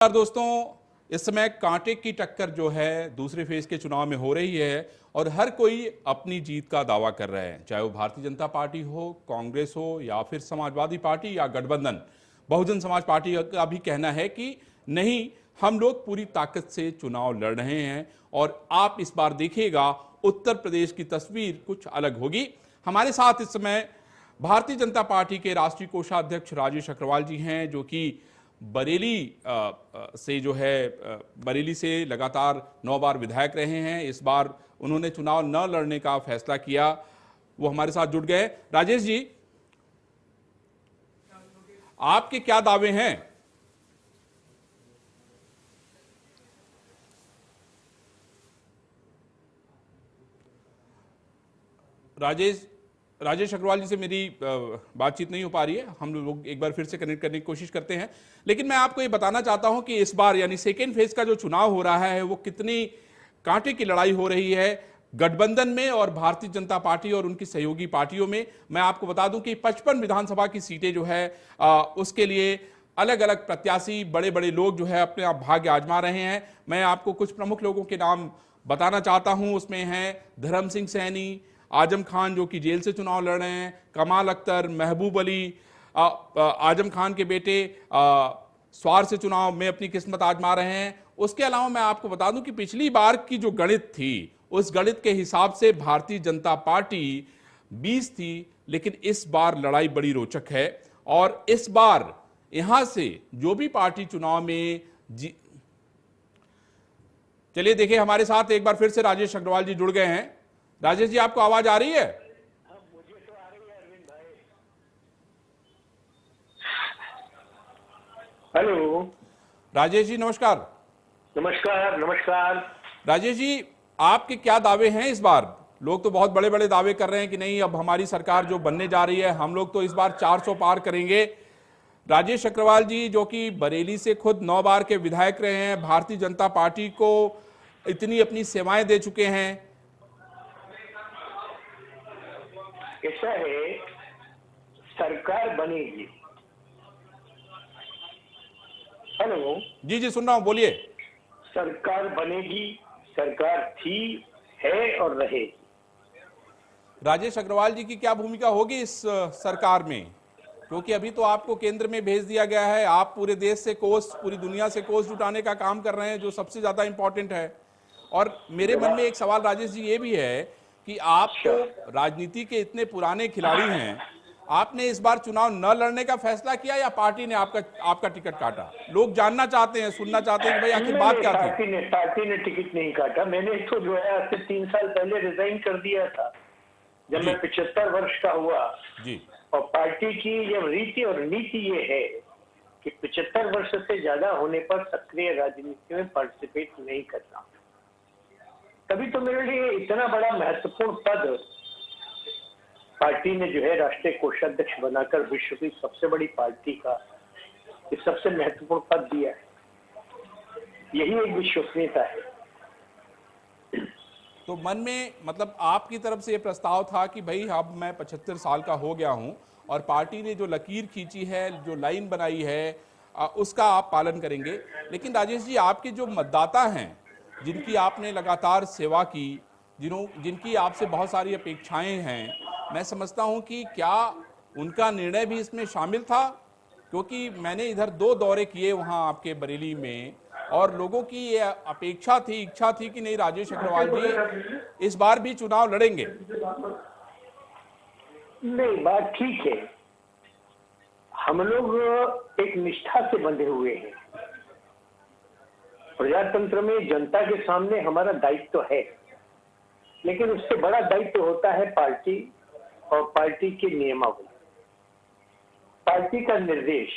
नमस्कार दोस्तों, इस समय कांटे की टक्कर जो है दूसरे फेज के चुनाव में हो रही है और हर कोई अपनी जीत का दावा कर रहे हैं, चाहे वो भारतीय जनता पार्टी हो, कांग्रेस हो या फिर समाजवादी पार्टी या गठबंधन। बहुजन समाज पार्टी का भी कहना है कि नहीं, हम लोग पूरी ताकत से चुनाव लड़ रहे हैं और आप इस बार देखिएगा उत्तर प्रदेश की तस्वीर कुछ अलग होगी। हमारे साथ इस समय भारतीय जनता पार्टी के राष्ट्रीय कोषाध्यक्ष राजेश अग्रवाल जी हैं, जो कि बरेली से जो है बरेली से लगातार 9 बार विधायक रहे हैं। इस बार उन्होंने चुनाव न लड़ने का फैसला किया, वो हमारे साथ जुड़ गए। राजेश जी, आपके क्या दावे हैं? राजेश अग्रवाल जी से मेरी बातचीत नहीं हो पा रही है। हम लोग एक बार फिर से कनेक्ट करने की कोशिश करते हैं, लेकिन मैं आपको ये बताना चाहता हूं कि इस बार यानी सेकेंड फेज का जो चुनाव हो रहा है वो कितनी कांटे की लड़ाई हो रही है गठबंधन में और भारतीय जनता पार्टी और उनकी सहयोगी पार्टियों में। मैं आपको बता दूं कि 55 विधानसभा की सीटें जो है उसके लिए अलग अलग प्रत्याशी, बड़े बड़े लोग जो है अपने आप भाग्य आजमा रहे हैं। मैं आपको कुछ प्रमुख लोगों के नाम बताना चाहता हूं। उसमें हैं धर्म सिंह सैनी, आजम खान जो कि जेल से चुनाव लड़ रहे हैं, कमाल अख्तर, महबूब अली, आजम खान के बेटे स्वार से चुनाव में अपनी किस्मत आजमा रहे हैं। उसके अलावा मैं आपको बता दूं कि पिछली बार की जो गणित थी उस गणित के हिसाब से भारतीय जनता पार्टी 20 थी, लेकिन इस बार लड़ाई बड़ी रोचक है और इस बार यहां से जो भी पार्टी चुनाव में चलिए देखिए, हमारे साथ एक बार फिर से राजेश अग्रवाल जी जुड़ गए हैं। राजेश जी, आपको आवाज आ रही है? मुझे तो आ रही है अरविंद भाई। हेलो राजेश जी नमस्कार। नमस्कार नमस्कार। राजेश जी, आपके क्या दावे हैं इस बार? लोग तो बहुत बड़े बड़े दावे कर रहे हैं कि नहीं, अब हमारी सरकार जो बनने जा रही है हम लोग तो इस बार 400 पार करेंगे। राजेश अग्रवाल जी जो कि बरेली से खुद 9 बार के विधायक रहे हैं, भारतीय जनता पार्टी को इतनी अपनी सेवाएं दे चुके हैं। ऐसा है, सरकार बनेगी। हेलो जी जी, सुन रहा हूं, बोलिए। सरकार बनेगी, सरकार थी, है और रहेगी। राजेश अग्रवाल जी की क्या भूमिका होगी इस सरकार में? क्योंकि अभी तो आपको केंद्र में भेज दिया गया है, आप पूरे देश से कोष, पूरी दुनिया से कोष जुटाने का काम कर रहे हैं, जो सबसे ज्यादा इंपॉर्टेंट है। और मेरे मन में एक सवाल राजेश जी ये भी है कि आप तो राजनीति के इतने पुराने खिलाड़ी हैं, आपने इस बार चुनाव न लड़ने का फैसला किया या पार्टी ने आपका टिकट काटा? लोग जानना चाहते हैं, सुनना चाहते हैं कि भाई आखिर बात क्या थी। पार्टी ने टिकट नहीं काटा। मैंने तो जो है आज से 3 साल पहले रिजाइन कर दिया था जब मैं 75 वर्ष का हुआ जी। और पार्टी की ये रीति और नीति ये है कि 75 वर्ष से ज्यादा होने पर सक्रिय राजनीति में पार्टिसिपेट नहीं करना। तभी तो मेरे लिए इतना बड़ा महत्वपूर्ण पद पार्टी ने जो है राष्ट्रीय कोषाध्यक्ष बनाकर विश्व की सबसे बड़ी पार्टी का ये सबसे महत्वपूर्ण पद दिया है। यही एक विश्वसनीयता है। तो मन में मतलब आपकी तरफ से ये प्रस्ताव था कि भाई अब मैं 75 साल का हो गया हूं और पार्टी ने जो लकीर खींची है, जो लाइन बनाई है, उसका आप पालन करेंगे। लेकिन राजेश जी, आपके जो मतदाता हैं, जिनकी आपने लगातार सेवा की, जिनकी आपसे बहुत सारी अपेक्षाएं हैं, मैं समझता हूं कि क्या उनका निर्णय भी इसमें शामिल था? क्योंकि मैंने इधर 2 दौरे किए वहां आपके बरेली में और लोगों की ये अपेक्षा थी, इच्छा थी कि नहीं, राजेश अग्रवाल जी इस बार भी चुनाव लड़ेंगे। नहीं, बात ठीक है। हम लोग एक निष्ठा से बंधे हुए हैं। प्रजातंत्र में जनता के सामने हमारा दायित्व है, लेकिन उससे बड़ा दायित्व होता है पार्टी और पार्टी के नियमावली, पार्टी का निर्देश।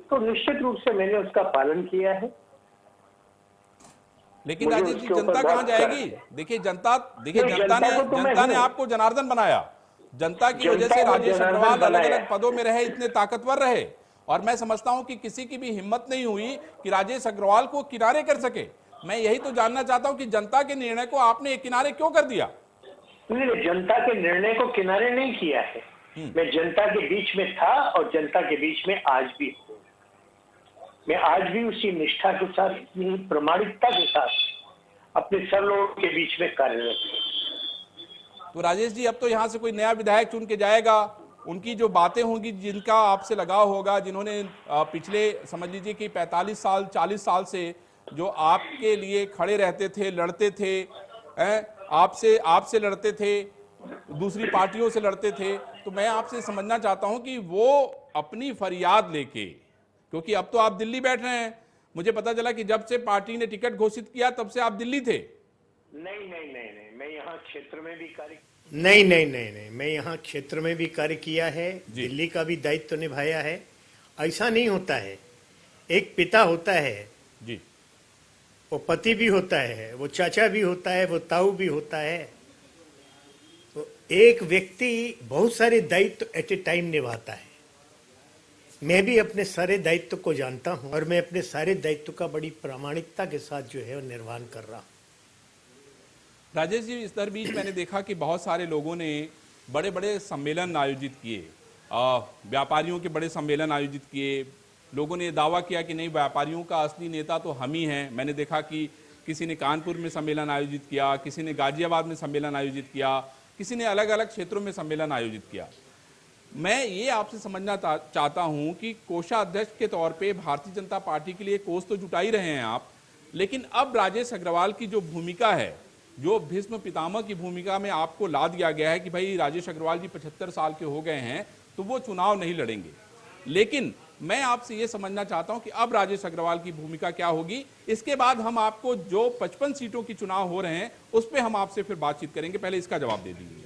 तो निश्चित रूप से मैंने उसका पालन किया है। लेकिन राजेश जी, जनता कहां जाएगी? देखिए जनता ने आपको जनार्दन बनाया। जनता की वजह से राजेश अग्रवाल अलग अलग पदों में रहे, इतने ताकतवर रहे, और मैं समझता हूं कि किसी की भी हिम्मत नहीं हुई कि राजेश अग्रवाल को किनारे कर सके। मैं यही तो जानना चाहता हूं कि जनता के निर्णय को आपने किनारे क्यों कर दिया? नहीं, जनता के निर्णय को किनारे नहीं किया है। मैं जनता के बीच में था और जनता के बीच में आज भी हूं। मैं आज भी उसी निष्ठा के साथ, इतनी प्रामाणिकता के साथ अपने सब लोगों के बीच में कार्यरत हूं। तो राजेश जी, अब तो यहाँ से कोई नया विधायक चुन के जाएगा, उनकी जो बातें होंगी, जिनका आपसे लगाव होगा, जिन्होंने पिछले समझ लीजिए कि 45 साल 40 साल से जो आपके लिए खड़े रहते थे, लड़ते थे, आपसे आपसे लड़ते थे, दूसरी पार्टियों से लड़ते थे, तो मैं आपसे समझना चाहता हूं कि वो अपनी फरियाद लेके, क्योंकि अब तो आप दिल्ली बैठ रहे हैं, मुझे पता चला कि जब से पार्टी ने टिकट घोषित किया तब से आप दिल्ली थे। नहीं, मैं यहाँ क्षेत्र में भी कार्य नहीं, मैं यहाँ क्षेत्र में भी कार्य किया है, जी। दिल्ली का भी दायित्व निभाया है। ऐसा नहीं होता है, एक पिता होता है, जी वो पति भी होता है, वो चाचा भी होता है, वो ताऊ भी होता है। तो एक व्यक्ति बहुत सारे दायित्व एट ए टाइम निभाता है। मैं भी अपने सारे दायित्व को जानता हूँ और मैं अपने सारे दायित्व का बड़ी प्रामाणिकता के साथ जो है वो निर्वहन कर रहा हूँ। राजेश जी, इस दर बीच मैंने देखा कि बहुत सारे लोगों ने बड़े बड़े सम्मेलन आयोजित किए, व्यापारियों के बड़े सम्मेलन आयोजित किए, लोगों ने दावा किया कि नहीं, व्यापारियों का असली नेता तो हम ही हैं। मैंने देखा कि किसी ने कानपुर में सम्मेलन आयोजित किया, किसी ने गाजियाबाद में सम्मेलन आयोजित किया, किसी ने अलग अलग क्षेत्रों में सम्मेलन आयोजित किया। मैं ये आपसे समझना चाहता हूं कि कोषाध्यक्ष के तौर पे भारतीय जनता पार्टी के लिए कोष तो जुटा ही रहे हैं आप, लेकिन अब राजेश अग्रवाल की जो भूमिका है, जो भीष्म पितामह की भूमिका में आपको ला दिया गया है कि भाई राजेश अग्रवाल जी 75 साल के हो गए हैं, तो वो चुनाव नहीं लड़ेंगे। लेकिन मैं आपसे ये समझना चाहता हूं कि अब राजेश अग्रवाल की भूमिका क्या होगी। इसके बाद हम आपको जो 55 सीटों की चुनाव हो रहे हैं उस पर हम आपसे फिर बातचीत करेंगे, पहले इसका जवाब दे दीजिए।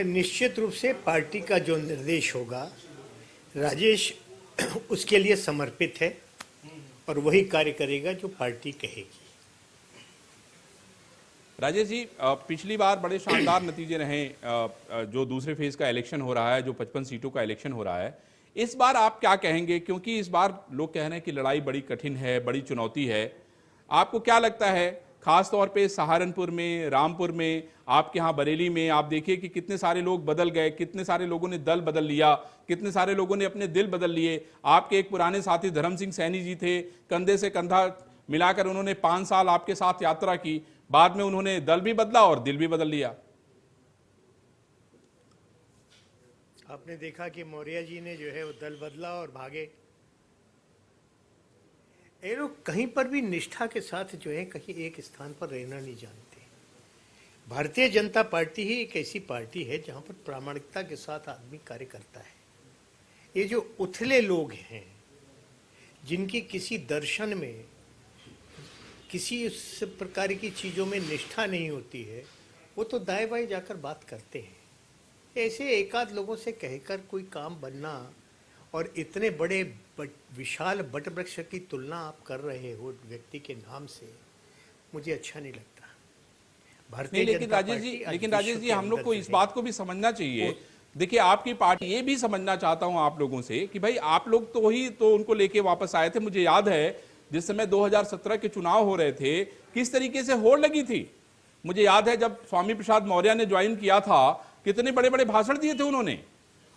निश्चित रूप से पार्टी का जो निर्देश होगा, राजेश उसके लिए समर्पित है और वही कार्य करेगा जो पार्टी कहेगी। राजेश जी, पिछली बार बड़े शानदार नतीजे रहे, जो दूसरे फेज का इलेक्शन हो रहा है, जो 55 सीटों का इलेक्शन हो रहा है, इस बार आप क्या कहेंगे? क्योंकि इस बार लोग कह रहे हैं कि लड़ाई बड़ी कठिन है, बड़ी चुनौती है। आपको क्या लगता है, खास तौर पे सहारनपुर में, रामपुर में, आपके यहाँ बरेली में, आप देखिए कि कितने सारे लोग बदल गए, कितने सारे लोगों ने दल बदल लिया, कितने सारे लोगों ने अपने दिल बदल लिए। आपके एक पुराने साथी धर्म सिंह सैनी जी थे, कंधे से कंधा मिलाकर उन्होंने 5 साल आपके साथ यात्रा की, बाद में उन्होंने दल भी बदला और दिल भी बदल लिया। आपने देखा कि मौर्य जी ने जो है वो दल बदला और भागे। ये लोग कहीं पर भी निष्ठा के साथ जो है कहीं एक स्थान पर रहना नहीं जानते। भारतीय जनता पार्टी ही एक ऐसी पार्टी है जहां पर प्रामाणिकता के साथ आदमी कार्य करता है। ये जो उथले लोग हैं, जिनकी किसी दर्शन में, किसी इस प्रकार की चीज़ों में निष्ठा नहीं होती है, वो तो दाएं बाएं जाकर बात करते हैं। ऐसे एकाध लोगों से कहकर कोई काम बनना और इतने बड़े विशाल वटवृक्ष की तुलना आप कर रहे हो व्यक्ति के नाम से, मुझे अच्छा नहीं लगता। भारतीय लेकिन राजेश जी, हम लोग को इस बात को भी समझना चाहिए। देखिए, आपकी पार्टी, ये भी समझना चाहता हूं आप लोगों से कि भाई आप लोग तो ही तो उनको लेके वापस आए थे। मुझे याद है जिस समय 2017 के चुनाव हो रहे थे, किस तरीके से होड़ लगी थी। मुझे याद है जब स्वामी प्रसाद मौर्य ने ज्वाइन किया था, कितने बड़े बड़े भाषण दिए थे उन्होंने,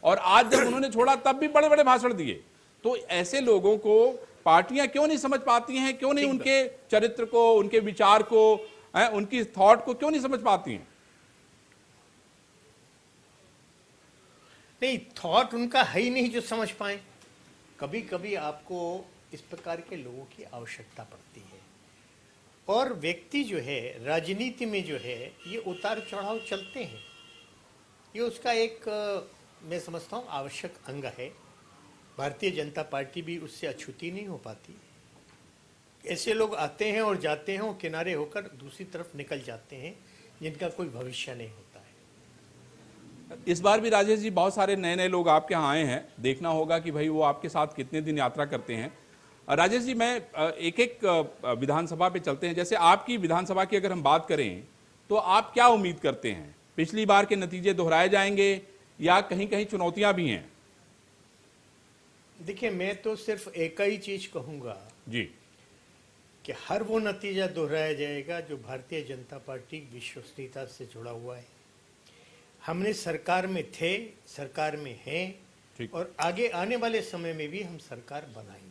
और आज जब उन्होंने छोड़ा तब भी बड़े बड़े भाषण दिए। तो ऐसे लोगों को पार्टियां क्यों नहीं समझ पाती हैं? क्यों नहीं उनके चरित्र को, उनके विचार को, उनकी थॉट को क्यों नहीं समझ पाती हैं? नहीं, थॉट उनका है ही नहीं जो समझ पाए। कभी कभी आपको इस प्रकार के लोगों की आवश्यकता पड़ती है। और व्यक्ति जो है राजनीति में जो है ये उतार चढ़ाव चलते हैं, ये उसका एक मैं समझता हूँ आवश्यक अंग है। भारतीय जनता पार्टी भी उससे अछूती नहीं हो पाती। ऐसे लोग आते हैं और जाते हैं और किनारे होकर दूसरी तरफ निकल जाते हैं, जिनका कोई भविष्य नहीं होता है। इस बार भी राजेश जी बहुत सारे नए नए लोग आपके यहाँ आए हैं, देखना होगा कि भाई वो आपके साथ कितने दिन यात्रा करते हैं। राजेश जी, मैं एक एक विधानसभा पे चलते हैं। जैसे आपकी विधानसभा की अगर हम बात करें तो आप क्या उम्मीद करते हैं? पिछली बार के नतीजे दोहराए जाएंगे या कहीं कहीं चुनौतियां भी हैं? देखिए, मैं तो सिर्फ एक ही चीज कहूंगा जी, कि हर वो नतीजा दोहराया जाएगा जो भारतीय जनता पार्टी विश्वसनीयता से जुड़ा हुआ है। हमने सरकार में थे, सरकार में हैं ठीक। और आगे आने वाले समय में भी हम सरकार बनाएंगे।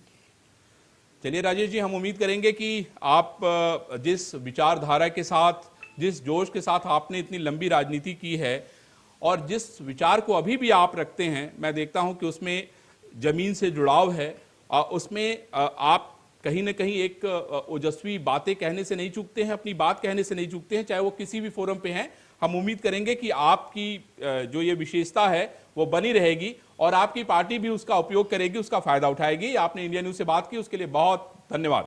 चलिए राजेश जी, हम उम्मीद करेंगे कि आप जिस विचारधारा के साथ, जिस जोश के साथ आपने इतनी लंबी राजनीति की है और जिस विचार को अभी भी आप रखते हैं, मैं देखता हूं कि उसमें जमीन से जुड़ाव है, उसमें आप कहीं ना कहीं एक ओजस्वी बातें कहने से नहीं चूकते हैं, अपनी बात कहने से नहीं चूकते हैं, चाहे वो किसी भी फोरम पे हैं। हम उम्मीद करेंगे कि आपकी जो ये विशेषता है वो बनी रहेगी और आपकी पार्टी भी उसका उपयोग करेगी, उसका फायदा उठाएगी। आपने इंडिया न्यूज से बात की, उसके लिए बहुत धन्यवाद।